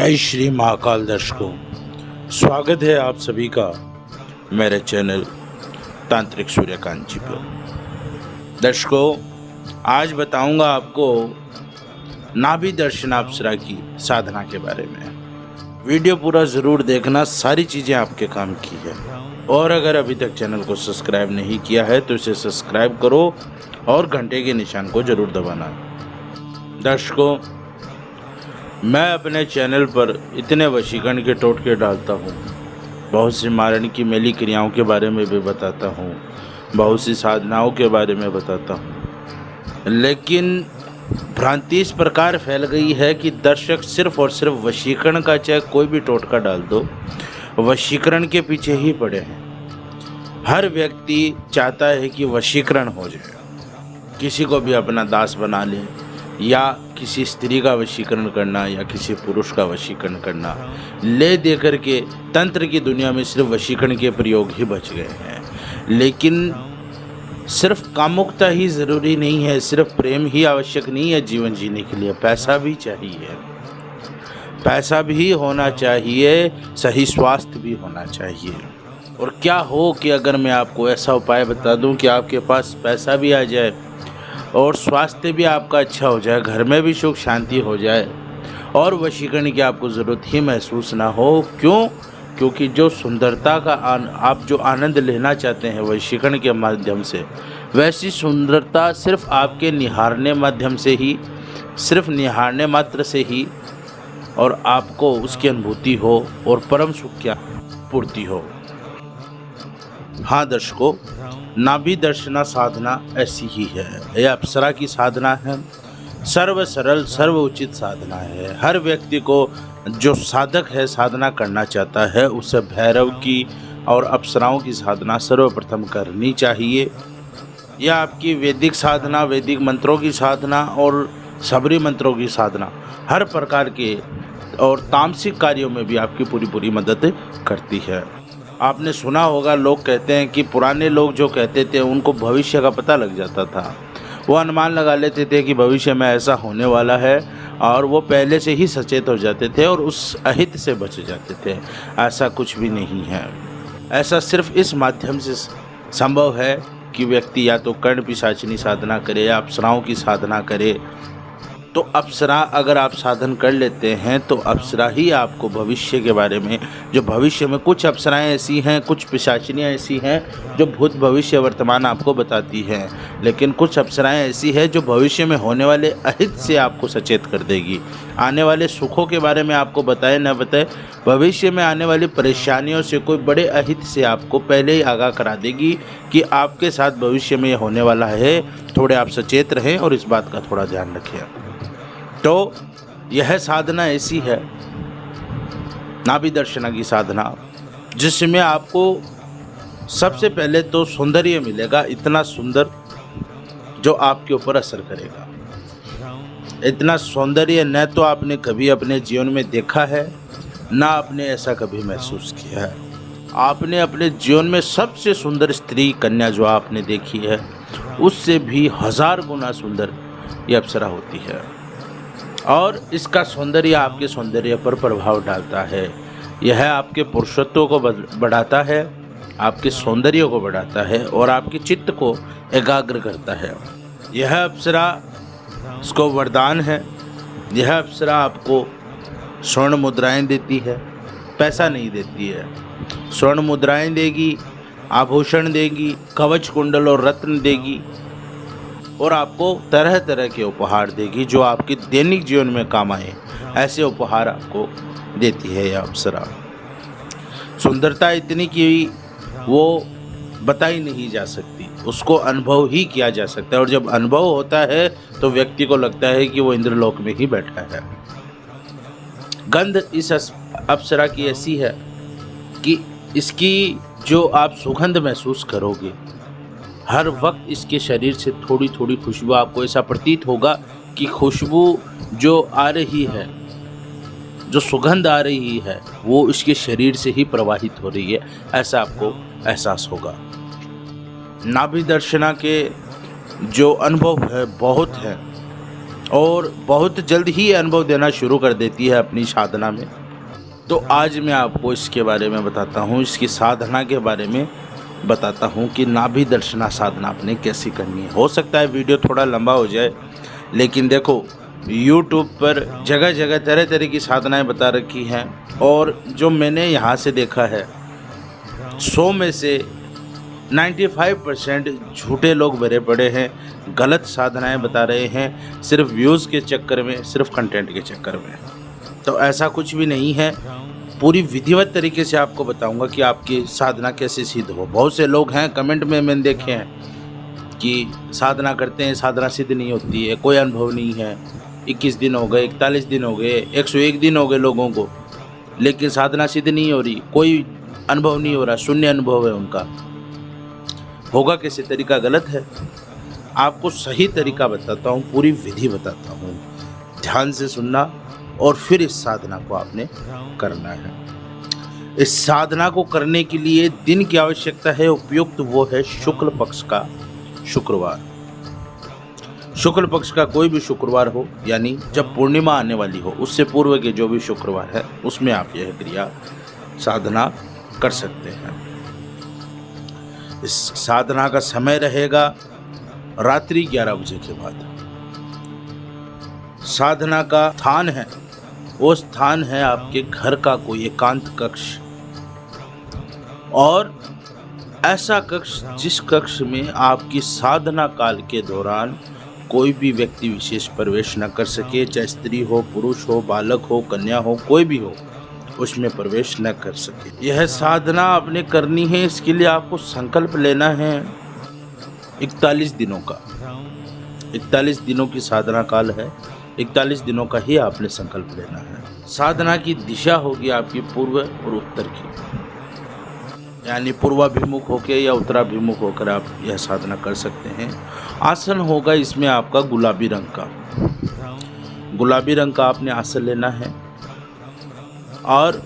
जय श्री महाकाल। दर्शकों, स्वागत है आप सभी का मेरे चैनल तांत्रिक सूर्यकांत जी पर। दर्शकों, आज बताऊंगा आपको नाभि दर्शनाप्सरा की साधना के बारे में। वीडियो पूरा ज़रूर देखना, सारी चीज़ें आपके काम की है। और अगर अभी तक चैनल को सब्सक्राइब नहीं किया है तो इसे सब्सक्राइब करो और घंटे के निशान को ज़रूर दबाना। दर्शकों, मैं अपने चैनल पर इतने वशीकरण के टोटके डालता हूँ, बहुत सी मारण की मेली क्रियाओं के बारे में भी बताता हूँ, बहुत सी साधनाओं के बारे में बताता हूँ, लेकिन भ्रांति इस प्रकार फैल गई है कि दर्शक सिर्फ और सिर्फ वशीकरण का चाहे कोई भी टोटका डाल दो, वशीकरण के पीछे ही पड़े हैं। हर व्यक्ति चाहता है कि वशीकरण हो जाए, किसी को भी अपना दास बना ले, या किसी स्त्री का वशीकरण करना या किसी पुरुष का वशीकरण करना। ले दे करके तंत्र की दुनिया में सिर्फ वशीकरण के प्रयोग ही बच गए हैं। लेकिन सिर्फ कामुकता ही ज़रूरी नहीं है, सिर्फ प्रेम ही आवश्यक नहीं है जीवन जीने के लिए। पैसा भी चाहिए, पैसा भी होना चाहिए, सही स्वास्थ्य भी होना चाहिए। और क्या हो कि अगर मैं आपको ऐसा उपाय बता दूं कि आपके पास पैसा भी आ जाए और स्वास्थ्य भी आपका अच्छा हो जाए, घर में भी सुख शांति हो जाए और वशीकरण की आपको ज़रूरत ही महसूस ना हो। क्यों? क्योंकि जो सुंदरता का आप जो आनंद लेना चाहते हैं वशीकरण के माध्यम से, वैसी सुंदरता सिर्फ आपके निहारने माध्यम से ही, सिर्फ निहारने मात्र से ही और आपको उसकी अनुभूति हो और परम सुख की पूर्ति हो। हाँ दर्शकों, नाभि दर्शना साधना ऐसी ही है। यह अप्सरा की साधना है, सर्व सरल सर्व उचित साधना है। हर व्यक्ति को जो साधक है, साधना करना चाहता है, उसे भैरव की और अप्सराओं की साधना सर्वप्रथम करनी चाहिए। यह आपकी वैदिक साधना, वैदिक मंत्रों की साधना और सबरी मंत्रों की साधना, हर प्रकार के और तामसिक कार्यों में भी आपकी पूरी मदद करती है। आपने सुना होगा, लोग कहते हैं कि पुराने लोग जो कहते थे उनको भविष्य का पता लग जाता था। वो अनुमान लगा लेते थे कि भविष्य में ऐसा होने वाला है और वो पहले से ही सचेत हो जाते थे और उस अहित से बच जाते थे। ऐसा कुछ भी नहीं है। ऐसा सिर्फ इस माध्यम से संभव है कि व्यक्ति या तो कर्ण पिशाचिनी साधना करे या अप्सराओं की साधना करे। तो अप्सरा अगर आप साधन कर लेते हैं तो अप्सरा ही आपको भविष्य के बारे में, जो भविष्य में कुछ अप्सराएं ऐसी हैं, कुछ पिशाचिनियाँ ऐसी हैं जो भूत भविष्य वर्तमान आपको बताती हैं, लेकिन कुछ अप्सराएं ऐसी हैं जो भविष्य में होने वाले अहित से आपको सचेत कर देगी। आने वाले सुखों के बारे में आपको बताए न बताए, भविष्य में आने वाली परेशानियों से, कोई बड़े अहित से आपको पहले ही आगाह करा देगी कि आपके साथ भविष्य में होने वाला है। थोड़े आप सचेत रहें और इस बात का थोड़ा ध्यान रखें। तो यह साधना ऐसी है, नाभि दर्शना की साधना, जिसमें आपको सबसे पहले तो सौंदर्य मिलेगा, इतना सुंदर जो आपके ऊपर असर करेगा। इतना सौंदर्य न तो आपने कभी अपने जीवन में देखा है, ना आपने ऐसा कभी महसूस किया है। आपने अपने जीवन में सबसे सुंदर स्त्री कन्या जो आपने देखी है, उससे भी 1000 गुना सुंदर यह अप्सरा होती है। और इसका सौंदर्य आपके सौंदर्य पर प्रभाव डालता है। यह आपके पुरुषत्व को बढ़ाता है, आपके सौंदर्य को बढ़ाता है और आपके चित्त को एकाग्र करता है। यह अप्सरा, इसको वरदान है। यह अप्सरा आपको स्वर्ण मुद्राएं देती है, पैसा नहीं देती है। स्वर्ण मुद्राएं देगी, आभूषण देगी, कवच कुंडल और रत्न देगी और आपको तरह तरह के उपहार देगी जो आपके दैनिक जीवन में काम आए। ऐसे उपहार आपको देती है यह अप्सरा। सुंदरता इतनी कि वो बताई नहीं जा सकती, उसको अनुभव ही किया जा सकता है। और जब अनुभव होता है तो व्यक्ति को लगता है कि वो इंद्रलोक में ही बैठा है। गंध इस अप्सरा की ऐसी है कि इसकी जो आप सुगंध महसूस करोगे, हर वक्त इसके शरीर से थोड़ी थोड़ी खुशबू, आपको ऐसा प्रतीत होगा कि खुशबू जो आ रही है, जो सुगंध आ रही है, वो इसके शरीर से ही प्रवाहित हो रही है। ऐसा आपको एहसास होगा। नाभि दर्शना के जो अनुभव है बहुत है, और बहुत जल्द ही अनुभव देना शुरू कर देती है अपनी साधना में। तो आज मैं आपको इसके बारे में बताता हूँ, इसकी साधना के बारे में बताता हूँ कि नाभि दर्शना साधना आपने कैसी करनी है। हो सकता है वीडियो थोड़ा लंबा हो जाए, लेकिन देखो YouTube पर जगह जगह तरह तरह की साधनाएं बता रखी हैं, और जो मैंने यहाँ से देखा है 100 में से 95% झूठे लोग भरे पड़े हैं, गलत साधनाएं बता रहे हैं, सिर्फ व्यूज़ के चक्कर में, सिर्फ कंटेंट के चक्कर में। तो ऐसा कुछ भी नहीं है। पूरी विधिवत तरीके से आपको बताऊंगा कि आपकी साधना कैसे सिद्ध हो। बहुत से लोग हैं कमेंट में मैंने देखे हैं कि साधना करते हैं, साधना सिद्ध नहीं होती है, कोई अनुभव नहीं है। 21 दिन हो गए, 41 दिन हो गए, 101 दिन हो गए लोगों को, लेकिन साधना सिद्ध नहीं हो रही, कोई अनुभव नहीं हो रहा, शून्य अनुभव है उनका। होगा कैसे? तरीका गलत है। आपको सही तरीका बताता हूँ, पूरी विधि बताता हूँ, ध्यान से सुनना और फिर इस साधना को आपने करना है। इस साधना को करने के लिए दिन की आवश्यकता है, उपयुक्त वो है शुक्ल पक्ष का शुक्रवार। शुक्ल पक्ष का कोई भी शुक्रवार हो, यानी जब पूर्णिमा आने वाली हो, उससे पूर्व के जो भी शुक्रवार है उसमें आप यह क्रिया साधना कर सकते हैं। इस साधना का समय रहेगा रात्रि 11 बजे के बाद। साधना का स्थान है, वो स्थान है आपके घर का कोई एकांत कक्ष, और ऐसा कक्ष जिस कक्ष में आपकी साधना काल के दौरान कोई भी व्यक्ति विशेष प्रवेश न कर सके, चाहे स्त्री हो, पुरुष हो, बालक हो, कन्या हो, कोई भी हो, उसमें प्रवेश न कर सके। यह साधना आपने करनी है। इसके लिए आपको संकल्प लेना है 41 दिनों का। 41 दिनों की साधना काल है, 41 दिनों का ही आपने संकल्प लेना है। साधना की दिशा होगी आपकी पूर्व और उत्तर की, यानी पूर्वाभिमुख होकर या उत्तराभिमुख होकर आप यह साधना कर सकते हैं। आसन होगा इसमें आपका गुलाबी रंग का। गुलाबी रंग का आपने आसन लेना है, और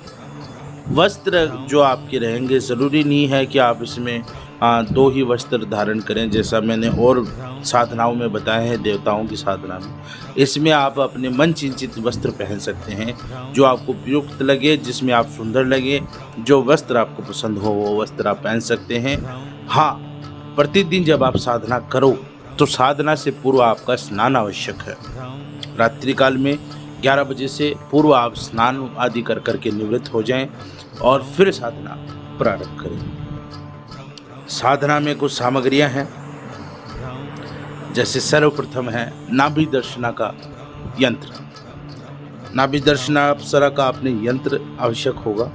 वस्त्र जो आपके रहेंगे, ज़रूरी नहीं है कि आप इसमें 2 ही वस्त्र धारण करें, जैसा मैंने और साधनाओं में बताया है, देवताओं की साधना में। इसमें आप अपने मन चिंतित वस्त्र पहन सकते हैं, जो आपको उपयुक्त लगे, जिसमें आप सुंदर लगे, जो वस्त्र आपको पसंद हो वो वस्त्र आप पहन सकते हैं। हाँ, प्रतिदिन जब आप साधना करो तो साधना से पूर्व आपका स्नान आवश्यक है। रात्रि काल में 11 बजे से पूर्व आप स्नान आदि कर करके निवृत्त हो जाएं और फिर साधना प्रारंभ करें। साधना में कुछ सामग्रियां हैं, जैसे सर्वप्रथम है नाभि दर्शना का यंत्र। नाभि दर्शना अप्सरा का आपने यंत्र आवश्यक होगा।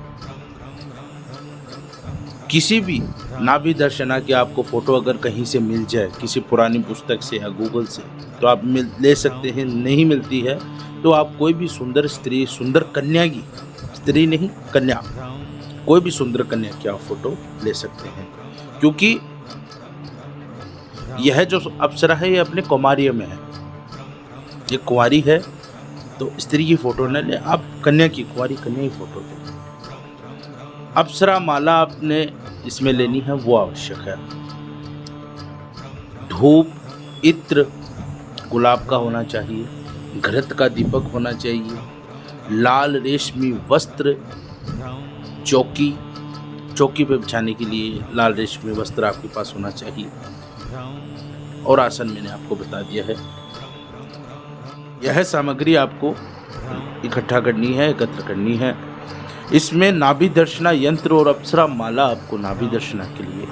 किसी भी नाभि दर्शना की आपको फोटो अगर कहीं से मिल जाए, किसी पुरानी पुस्तक से या गूगल से, तो आप ले सकते हैं। नहीं मिलती है तो आप कोई भी सुंदर स्त्री, सुंदर कन्या की, स्त्री नहीं कन्या, कोई भी सुंदर कन्या की आप फोटो ले सकते हैं, क्योंकि यह जो अप्सरा है ये अपने कुमारी में है। ये कुंवारी है तो स्त्री की फोटो न ले, आप कन्या की, कुंवारी कन्या की फोटो ले। अप्सरा माला आपने इसमें लेनी है, वो आवश्यक है। धूप, इत्र गुलाब का होना चाहिए, घृत का दीपक होना चाहिए, लाल रेशमी वस्त्र, चौकी पे बिछाने के लिए लाल रेशमी वस्त्र आपके पास होना चाहिए, और आसन मैंने आपको बता दिया है। यह सामग्री आपको इकट्ठा करनी है, एकत्र करनी है। इसमें नाभि दर्शना यंत्र और अप्सरा माला आपको नाभि दर्शना के लिए,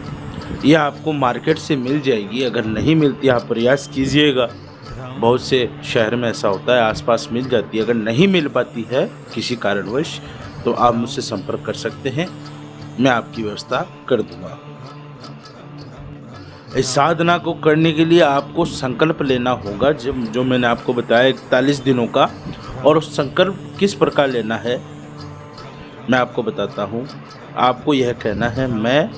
यह आपको मार्केट से मिल जाएगी। अगर नहीं मिलती आप प्रयास कीजिएगा, बहुत से शहर में ऐसा होता है, आसपास मिल जाती है। अगर नहीं मिल पाती है किसी कारणवश तो आप मुझसे संपर्क कर सकते हैं, मैं आपकी व्यवस्था कर दूंगा। इस साधना को करने के लिए आपको संकल्प लेना होगा, जो मैंने आपको बताया 41 दिनों का। और उस संकल्प किस प्रकार लेना है मैं आपको बताता हूँ। आपको यह कहना है, मैं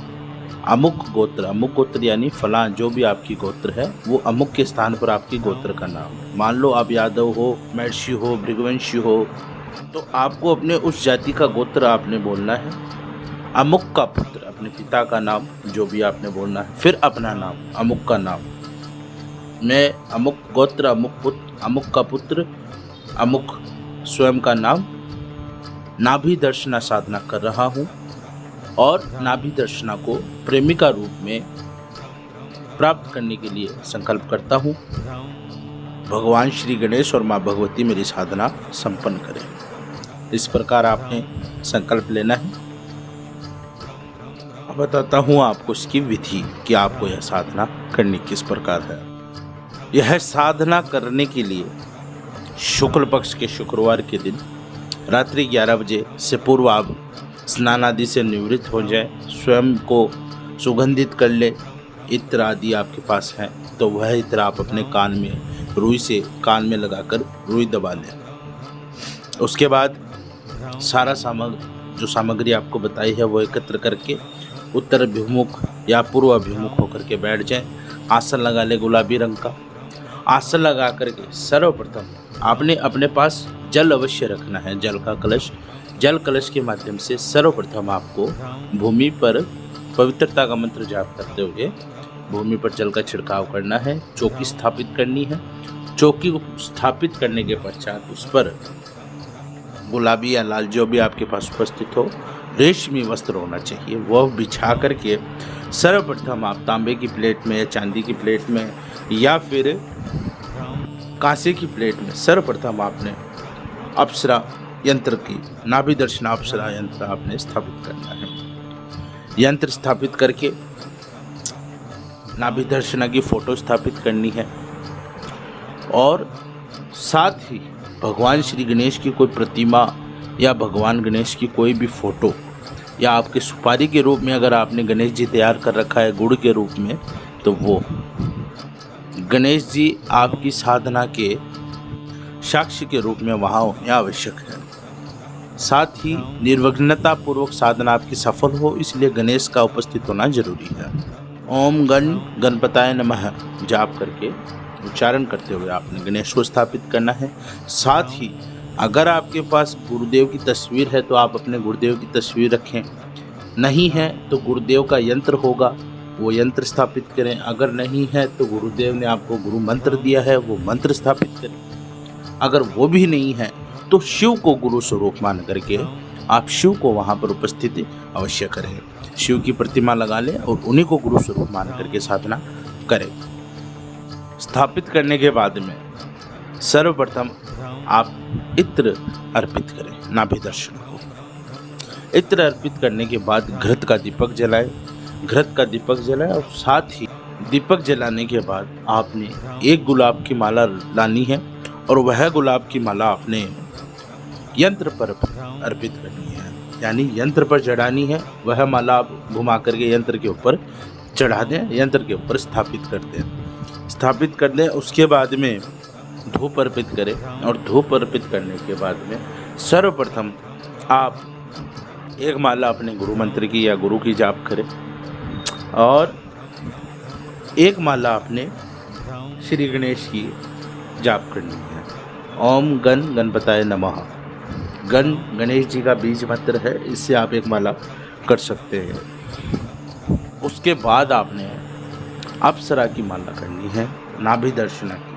अमुक गोत्र यानी फलां, जो भी आपकी गोत्र है वो अमुक के स्थान पर आपकी गोत्र का नाम। मान लो आप यादव हो, महर्षि हो, भृगुवंशी हो, तो आपको अपने उस जाति का गोत्र आपने बोलना है। अमुक का पुत्र, अपने पिता का नाम जो भी आपने बोलना है, फिर अपना नाम, अमुक का नाम। मैं अमुक गोत्र, अमुक का पुत्र, अमुक स्वयं का नाम नाभि दर्शना साधना कर रहा हूँ और नाभि दर्शना को प्रेमिका रूप में प्राप्त करने के लिए संकल्प करता हूँ। भगवान श्री गणेश और माँ भगवती मेरी साधना संपन्न करें। इस प्रकार आपने संकल्प लेना है। अब बताता हूँ आपको इसकी विधि कि आपको यह साधना करनी किस प्रकार है। यह साधना करने के लिए शुक्ल पक्ष के शुक्रवार के दिन रात्रि 11 बजे से पूर्व आप स्नान आदि से निवृत्त हो जाए, स्वयं को सुगंधित कर ले। इत्र आदि आपके पास है तो वह इत्र आप अपने कान में रुई से कान में लगाकर रुई दबा लें। उसके बाद सारा जो सामग्री आपको बताई है वो एकत्र करके उत्तर अभिमुख या पूर्व अभिमुख होकर के बैठ जाएं। आसन लगा ले गुलाबी रंग का। आसन लगा करके सर्वप्रथम आपने अपने पास जल अवश्य रखना है, जल का कलश। जल कलश के माध्यम से सर्वप्रथम आपको भूमि पर पवित्रता का मंत्र जाप करते हुए भूमि पर जल का छिड़काव करना है। चौकी स्थापित करनी है। चौकी को स्थापित करने के पश्चात उस पर गुलाबी या लाल जो भी आपके पास उपस्थित हो रेशमी वस्त्र होना चाहिए, वह बिछा करके सर्वप्रथम आप तांबे की प्लेट में या चांदी की प्लेट में या फिर कांसे की प्लेट में सर्वप्रथम आपने अप्सरा यंत्र की नाभि दर्शना अप्सरा यंत्र आपने स्थापित करना है। यंत्र स्थापित करके नाभि दर्शना की फोटो स्थापित करनी है और साथ ही भगवान श्री गणेश की कोई प्रतिमा या भगवान गणेश की कोई भी फोटो या आपके सुपारी के रूप में अगर आपने गणेश जी तैयार कर रखा है गुड़ के रूप में तो वो गणेश जी आपकी साधना के साक्षी के रूप में वहाँ होने आवश्यक है। साथ ही निर्विघ्नता पूर्वक साधना आपकी सफल हो इसलिए गणेश का उपस्थित होना जरूरी है। ओम गण गणपताय नमः जाप करके उच्चारण करते हुए आपने गणेश को स्थापित करना है। साथ ही अगर आपके पास गुरुदेव की तस्वीर है तो आप अपने गुरुदेव की तस्वीर रखें, नहीं है तो गुरुदेव का यंत्र होगा वो यंत्र स्थापित करें। अगर नहीं है तो गुरुदेव ने आपको गुरु मंत्र दिया है वो मंत्र स्थापित करें। अगर वो भी नहीं है तो शिव को गुरु स्वरूप मान करके आप शिव को वहाँ पर उपस्थित अवश्य करें। शिव की प्रतिमा लगा लें और उन्हीं को गुरु स्वरूप मान करके साधना करें। स्थापित करने के बाद में सर्वप्रथम आप इत्र अर्पित करें नाभि दर्शन को। इत्र अर्पित करने के बाद घृत का दीपक जलाएं। घृत का दीपक जलाएं और साथ ही दीपक जलाने के बाद आपने एक गुलाब की माला लानी है और वह गुलाब की माला आपने यंत्र पर अर्पित करनी है, यानी यंत्र पर चढ़ानी है। वह माला आप घुमा करके यंत्र के ऊपर चढ़ा दें, यंत्र के ऊपर स्थापित कर दें। स्थापित कर दें उसके बाद में धूप अर्पित करें और धूप अर्पित करने के बाद में सर्वप्रथम आप एक माला अपने गुरु मंत्र की या गुरु की जाप करें और एक माला अपने श्री गणेश की जाप करनी है। ओम गण गणपताय नमः गण गणेश जी का बीज मंत्र है, इससे आप एक माला कर सकते हैं। उसके बाद आपने अप्सरा की माला करनी है नाभि दर्शना की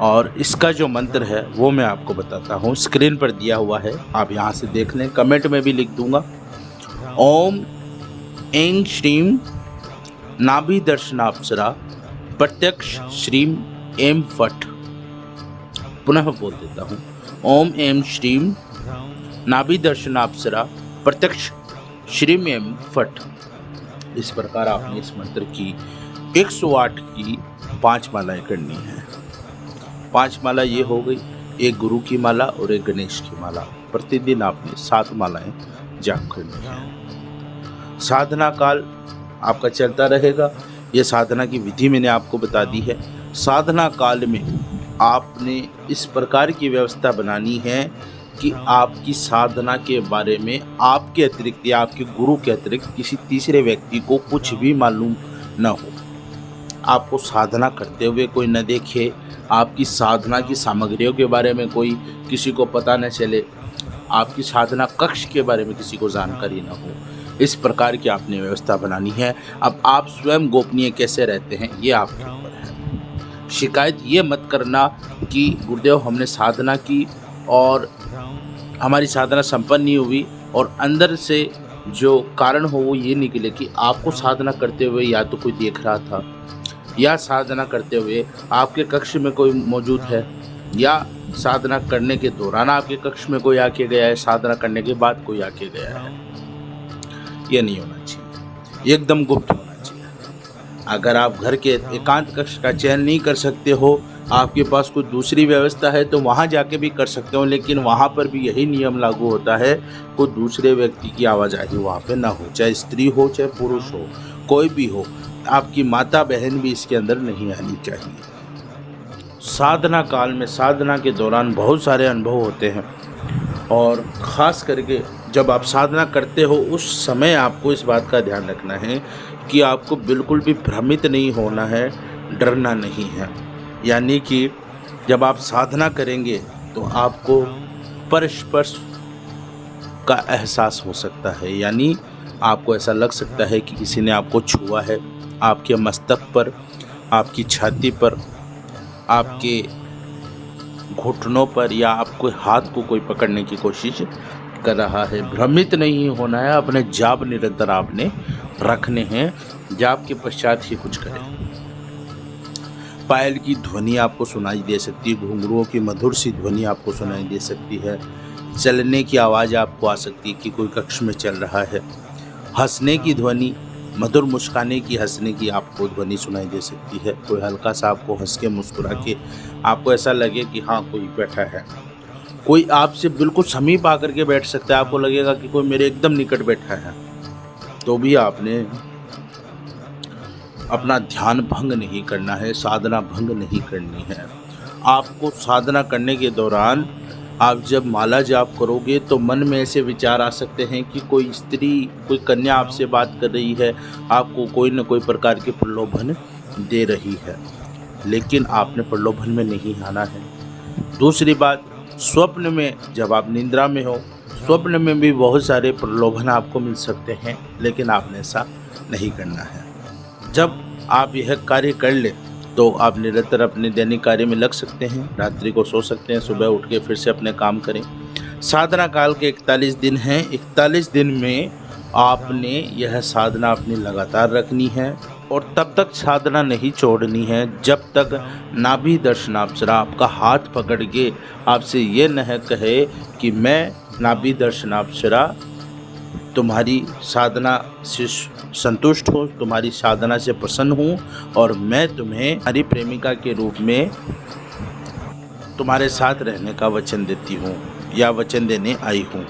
और इसका जो मंत्र है वो मैं आपको बताता हूँ, स्क्रीन पर दिया हुआ है, आप यहाँ से देख लें, कमेंट में भी लिख दूंगा। ओम ऐं श्रीम नाभि दर्शनाप्सरा प्रत्यक्ष श्रीम एम फट। पुनः बोल देता हूँ, ओम ऐं श्रीम नाभि दर्शनाप्सरा प्रत्यक्ष श्रीम एम फट। इस प्रकार आपने इस मंत्र की 108 की 5 मालाएं करनी है। 5 माला ये हो गई, एक गुरु की माला और एक गणेश की माला। प्रतिदिन आपने 7 मालाएं जाप करनी है। साधना काल आपका चलता रहेगा। ये साधना की विधि मैंने आपको बता दी है। साधना काल में आपने इस प्रकार की व्यवस्था बनानी है कि आपकी साधना के बारे में आपके अतिरिक्त या आपके गुरु के अतिरिक्त किसी तीसरे व्यक्ति को कुछ भी मालूम न हो। आपको साधना करते हुए कोई न देखे, आपकी साधना की सामग्रियों के बारे में कोई किसी को पता न चले, आपकी साधना कक्ष के बारे में किसी को जानकारी न हो। इस प्रकार की आपने व्यवस्था बनानी है। अब आप स्वयं गोपनीय कैसे रहते हैं ये आपके ऊपर है। शिकायत ये मत करना कि गुरुदेव हमने साधना की और हमारी साधना संपन्न नहीं हुई, और अंदर से जो कारण हो वो ये निकले कि आपको साधना करते हुए या तो कोई देख रहा था, या साधना करते हुए आपके कक्ष में कोई मौजूद है, या साधना करने के दौरान आपके कक्ष में कोई आके गया है, साधना करने के बाद कोई आके गया है। ये नहीं होना चाहिए, एकदम गुप्त होना चाहिए। अगर आप घर के एकांत कक्ष का चयन नहीं कर सकते हो, आपके पास कोई दूसरी व्यवस्था है तो वहाँ जाके भी कर सकते हो, लेकिन वहाँ पर भी यही नियम लागू होता है, कोई दूसरे व्यक्ति की आवाजाही वहाँ पे ना हो, चाहे स्त्री हो चाहे पुरुष हो, कोई भी हो। आपकी माता बहन भी इसके अंदर नहीं आनी चाहिए। साधना काल में, साधना के दौरान बहुत सारे अनुभव होते हैं, और ख़ास करके जब आप साधना करते हो उस समय आपको इस बात का ध्यान रखना है कि आपको बिल्कुल भी भ्रमित नहीं होना है, डरना नहीं है। यानी कि जब आप साधना करेंगे तो आपको परस्पर्श का एहसास हो सकता है, यानी आपको ऐसा लग सकता है कि किसी ने आपको छुआ है, आपके मस्तक पर, आपकी छाती पर, आपके घुटनों पर, या आपके हाथ को कोई पकड़ने की कोशिश कर रहा है। भ्रमित नहीं होना है, अपने जाप निरंतर आपने रखने हैं, जाप के पश्चात ही कुछ करें। पायल की ध्वनि आपको सुनाई दे सकती है, घुंघरुओं की मधुर सी ध्वनि आपको सुनाई दे सकती है, चलने की आवाज़ आपको आ सकती है कि कोई कक्ष में चल रहा है, हंसने की ध्वनि, मधुर मुस्काने की, हंसने की आपको ध्वनि सुनाई दे सकती है। कोई हल्का सा आपको हंस के मुस्कुरा के आपको ऐसा लगे कि हाँ कोई बैठा है, कोई आपसे बिल्कुल समीप आकर के बैठ सकता है, आपको लगेगा कि कोई मेरे एकदम निकट बैठा है, तो भी आपने अपना ध्यान भंग नहीं करना है, साधना भंग नहीं करनी है। आपको साधना करने के दौरान आप जब माला जाप करोगे तो मन में ऐसे विचार आ सकते हैं कि कोई स्त्री, कोई कन्या आपसे बात कर रही है, आपको कोई न कोई प्रकार के प्रलोभन दे रही है, लेकिन आपने प्रलोभन में नहीं आना है। दूसरी बात, स्वप्न में जब आप निद्रा में हो, स्वप्न में भी बहुत सारे प्रलोभन आपको मिल सकते हैं, लेकिन आपने ऐसा नहीं करना है। जब आप यह कार्य कर ले तो आप निरंतर अपने दैनिक कार्य में लग सकते हैं, रात्रि को सो सकते हैं, सुबह उठ के फिर से अपने काम करें। साधना काल के 41 दिन हैं, 41 दिन में आपने यह साधना अपनी लगातार रखनी है, और तब तक साधना नहीं छोड़नी है जब तक नाभि दर्शनाप्सरा आपका हाथ पकड़ के आपसे ये न कहे कि मैं नाभि दर्शनाप्सरा तुम्हारी साधना से संतुष्ट हूँ, तुम्हारी साधना से प्रसन्न हूँ, और मैं तुम्हें हमारी प्रेमिका के रूप में तुम्हारे साथ रहने का वचन देती हूँ या वचन देने आई हूँ।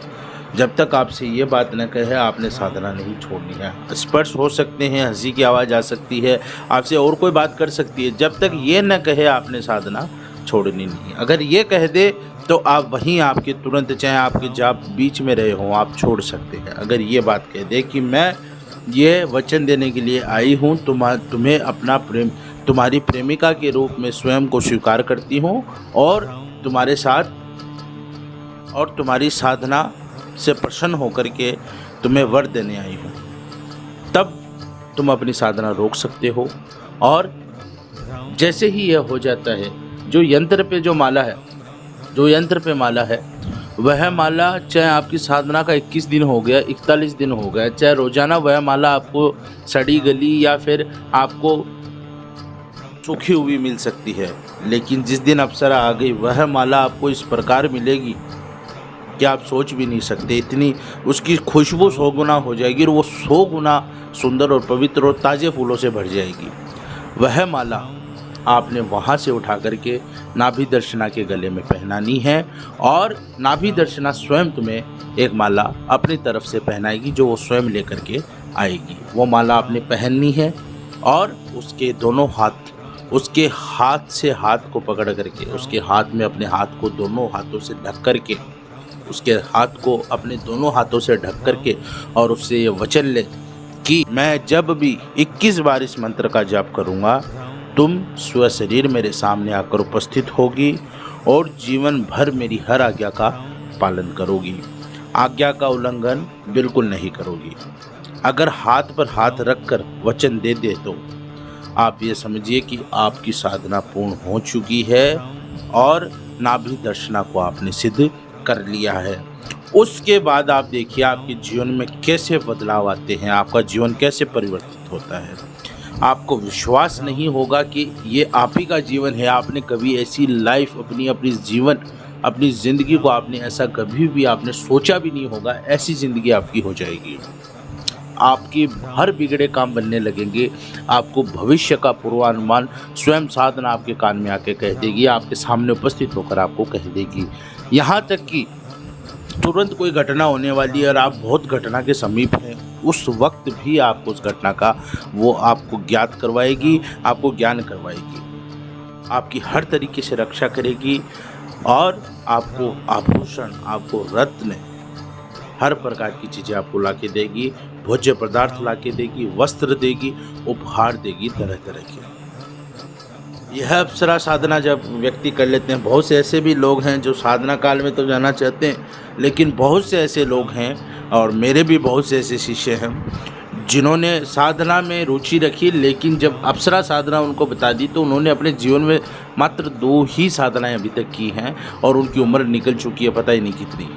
जब तक आपसे ये बात न कहे आपने साधना नहीं छोड़नी है। स्पर्श हो सकते हैं, हंसी की आवाज़ आ सकती है, आपसे और कोई बात कर सकती है, जब तक ये न कहे आपने साधना छोड़नी नहीं। अगर ये कह दे तो आप वहीं आपके तुरंत, चाहे आपके जाप बीच में रहे हों, आप छोड़ सकते हैं। अगर ये बात कह दे कि मैं ये वचन देने के लिए आई हूँ, तुम्हें अपना प्रेम, तुम्हारी प्रेमिका के रूप में स्वयं को स्वीकार करती हूँ, और तुम्हारे साथ और तुम्हारी साधना से प्रसन्न होकर के तुम्हें वर देने आई हूँ, तब तुम अपनी साधना रोक सकते हो। और जैसे ही यह हो जाता है, जो यंत्र पे माला है, वह माला चाहे आपकी साधना का 21 दिन हो गया, 41 दिन हो गया, चाहे रोजाना वह माला आपको सड़ी गली या फिर आपको सूखी हुई मिल सकती है, लेकिन जिस दिन अप्सरा आ गई वह माला आपको इस प्रकार मिलेगी कि आप सोच भी नहीं सकते। इतनी उसकी खुशबू 100 गुना हो जाएगी, और वो 100 गुना सुंदर और पवित्र और ताज़े फूलों से भर जाएगी। वह माला आपने वहाँ से उठा करके नाभि दर्शना के गले में पहनानी है, और नाभि दर्शना स्वयं तुम्हें एक माला अपनी तरफ से पहनाएगी, जो वो स्वयं लेकर के आएगी। वो माला आपने पहननी है, और उसके दोनों हाथ, उसके हाथ से हाथ को पकड़ करके, उसके हाथ में अपने हाथ को दोनों हाथों से ढक करके, उसके हाथ को अपने दोनों हाथों से ढक करके, और उससे ये वचन ले कि मैं जब भी 21 बार इस मंत्र का जाप करूँगा, तुम स्वशरीर मेरे सामने आकर उपस्थित होगी और जीवन भर मेरी हर आज्ञा का पालन करोगी, आज्ञा का उल्लंघन बिल्कुल नहीं करोगी। अगर हाथ पर हाथ रखकर वचन दे दे तो आप ये समझिए कि आपकी साधना पूर्ण हो चुकी है और नाभि दर्शना को आपने सिद्ध कर लिया है। उसके बाद आप देखिए आपके जीवन में कैसे बदलाव आते हैं, आपका जीवन कैसे परिवर्तित होता है। आपको विश्वास नहीं होगा कि ये आप ही का जीवन है। आपने कभी ऐसी लाइफ अपनी ज़िंदगी को आपने ऐसा कभी भी आपने सोचा भी नहीं होगा, ऐसी ज़िंदगी आपकी हो जाएगी। आपके हर बिगड़े काम बनने लगेंगे। आपको भविष्य का पूर्वानुमान स्वयं साधना आपके कान में आके कह देगी, आपके सामने उपस्थित होकर आपको कह देगी। यहाँ तक कि तुरंत कोई घटना होने वाली है और आप बहुत घटना के समीप हैं, उस वक्त भी आपको उस घटना का वो आपको ज्ञात करवाएगी, आपको ज्ञान करवाएगी, आपकी हर तरीके से रक्षा करेगी और आपको आभूषण, आपको रत्न, हर प्रकार की चीज़ें आपको ला के देगी, भोज्य पदार्थ ला के देगी, वस्त्र देगी, उपहार देगी तरह तरह के। यह अप्सरा साधना जब व्यक्ति कर लेते हैं, बहुत से ऐसे भी लोग हैं जो साधना काल में तो जाना चाहते हैं, लेकिन बहुत से ऐसे लोग हैं और मेरे भी बहुत से ऐसे शिष्य हैं जिन्होंने साधना में रुचि रखी, लेकिन जब अप्सरा साधना उनको बता दी तो उन्होंने अपने जीवन में मात्र 2 ही साधनाएं अभी तक की हैं और उनकी उम्र निकल चुकी है पता ही नहीं कितनी,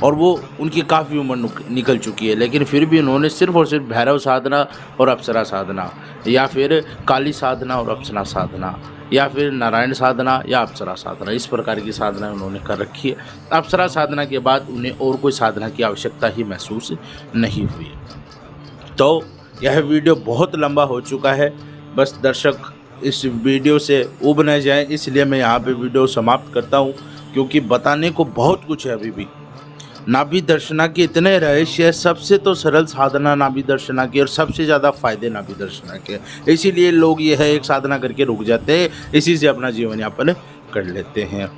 और वो उनकी काफ़ी उम्र निकल चुकी है, लेकिन फिर भी उन्होंने सिर्फ और सिर्फ भैरव साधना और अप्सरा साधना, या फिर काली साधना और अप्सरा साधना, या फिर नारायण साधना या अप्सरा साधना, इस प्रकार की साधना उन्होंने कर रखी है। अप्सरा साधना के बाद उन्हें और कोई साधना की आवश्यकता ही महसूस नहीं हुई। तो यह वीडियो बहुत लंबा हो चुका है, बस दर्शक इस वीडियो से उब न जाएं, इसलिए मैं यहाँ पे वीडियो समाप्त करता हूँ, क्योंकि बताने को बहुत कुछ है अभी भी। नाभि दर्शना के इतने रहस्य है, सबसे तो सरल साधना नाभि दर्शना की और सबसे ज़्यादा फायदे नाभि दर्शना के, इसीलिए लोग यह है एक साधना करके रुक जाते हैं, इसी से अपना जीवन यापन कर लेते हैं।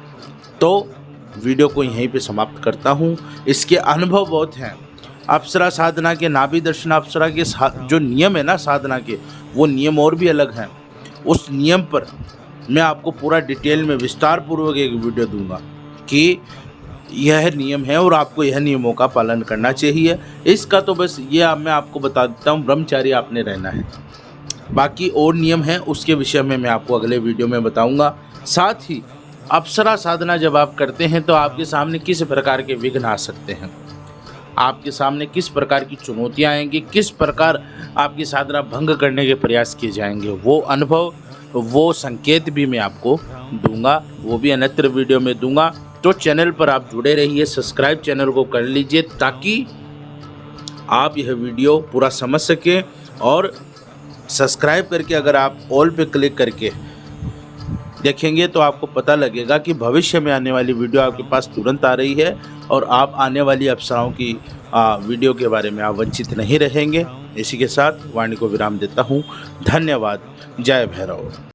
तो वीडियो को यहीं पे समाप्त करता हूँ। इसके अनुभव बहुत हैं। अप्सरा साधना के, नाभि दर्शना अप्सरा के जो नियम है ना साधना के, वो नियम और भी अलग हैं। उस नियम पर मैं आपको पूरा डिटेल में विस्तार पूर्वक एक वीडियो दूंगा कि यह नियम है और आपको यह नियमों का पालन करना चाहिए। इसका तो बस ये मैं आपको बता देता हूँ, ब्रह्मचारी आपने रहना है। बाकी और नियम हैं, उसके विषय में मैं आपको अगले वीडियो में बताऊंगा। साथ ही अप्सरा साधना जब आप करते हैं तो आपके सामने किस प्रकार के विघ्न आ सकते हैं, आपके सामने किस प्रकार की चुनौतियाँ आएंगी, किस प्रकार आपकी साधना भंग करने के प्रयास किए जाएंगे, वो अनुभव, वो संकेत भी मैं आपको दूंगा, वो भी अन्यत्र वीडियो में दूंगा। तो चैनल पर आप जुड़े रहिए, सब्सक्राइब चैनल को कर लीजिए ताकि आप यह वीडियो पूरा समझ सकें, और सब्सक्राइब करके अगर आप ऑल पे क्लिक करके देखेंगे तो आपको पता लगेगा कि भविष्य में आने वाली वीडियो आपके पास तुरंत आ रही है और आप आने वाली अप्सराओं की वीडियो के बारे में आप वंचित नहीं रहेंगे। इसी के साथ वाणी को विराम देता हूँ। धन्यवाद। जय भैरव।